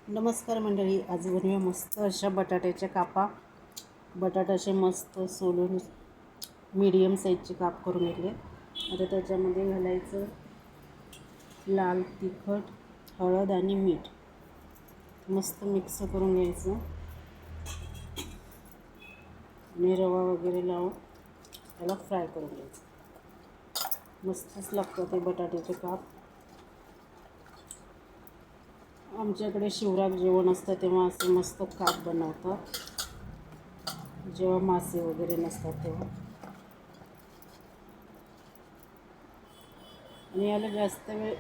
नमस्कार मंडळी, आज बनवूया मस्त अशा बटाट्याच्या कापा. बटाटा असे मस्त सोलून मीडियम साईजचे काप करून घेतले. आता त्याच्यामध्ये घालायचं लाल तिखट, हळद आणि मीठ. मस्त मिक्स करून घ्यायचं आणि रवा वगैरे लावून त्याला फ्राय करून घ्यायचं. मस्तच लागतं ते बटाट्याचे काप. आमच्याकडे शिवराक जेवण असतं तेव्हा असं मस्त काप बनवतात, जेव्हा मासे वगैरे नसतात तेव्हा. आणि याला जास्त वेळ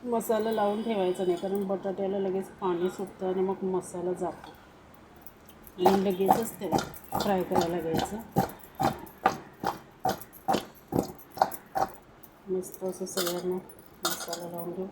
मसाला लावून ठेवायचा नाही, कारण बटाट्याला लगेच पाणी सुटतं आणि मग मसाला जातो. आणि लगेचच ते फ्राय करायला घ्यायचं. मस्त असं सगळ्यांना मसाला लावून घेऊ.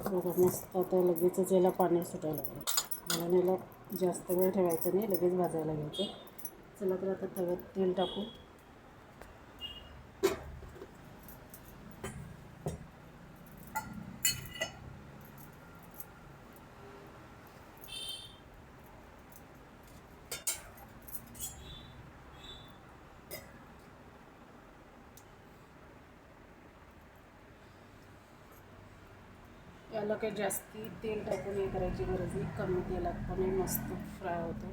बघा, मस्त आता लगेचच याला पाणी सुटायला लागलं. म्हणून याला जास्त वेळ ठेवायचं नाही, लगेच भाजायला घ्यायचं. चला तर आता तव्यात तेल टाकू. याला काही जास्ती तेल टाकून हे करायची गरज नाही, कमी तेलात पण हे मस्त फ्राय होतं.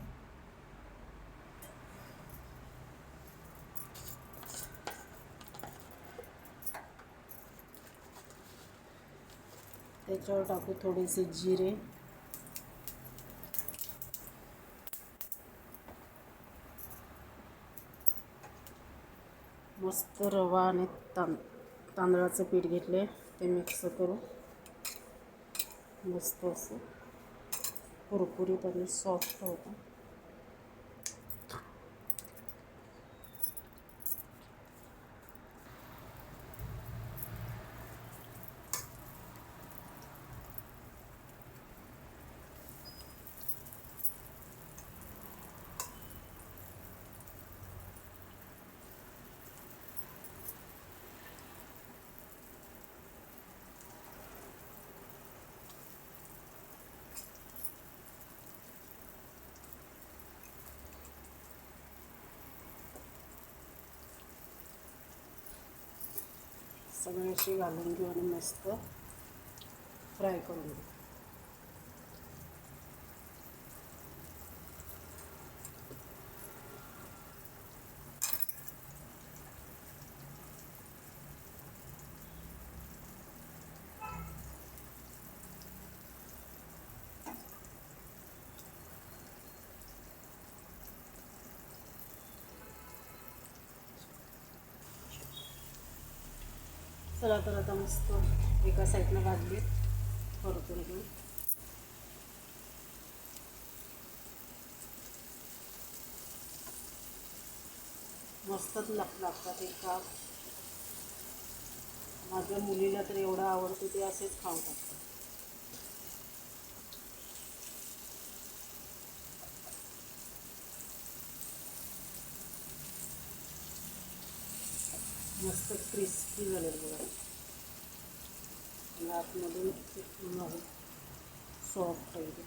त्याच्यावर टाकू थोडेसे जिरे, मस्त रवा आणि तांदळाचं पीठ घेतले, ते मिक्स करू. मस्त असं कुरकुरीत आणि सॉफ्ट होतं. सगळे असे घालून घेऊ आणि मस्त फ्राय करून घेऊ. चला तर आता मस्त एका साईडनं भाजले, परतून घेऊ. मस्तच लागतात हे काप. माझ्या मुलीला तर एवढं आवडतं, ते असेच खाऊन टाकतात. मस्त क्रिस्पी झाले बघा, आतमधून सॉफ्ट आहे.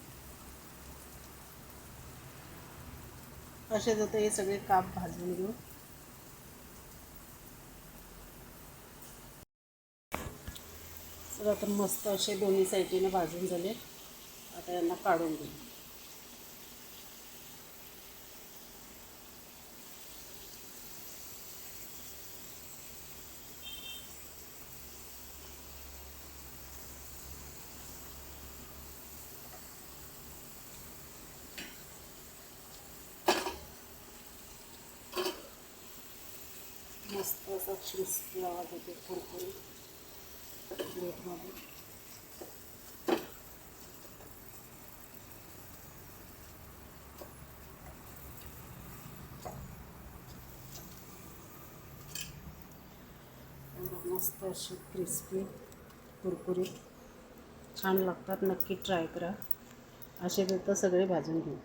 असेच आता हे सगळे काप भाजून घेऊ. तर मस्त असे दोन्ही साईडीने भाजून झाले. आता यांना काढून घेऊ. मस्त असा क्रिस्पी आवाज येते कुरकुरीत प्लेटमध्ये. मस्त असे क्रिस्पी कुरकुरीत छान लागतात. नक्की ट्राय करा. असे तर सगळे भाजून घेऊ.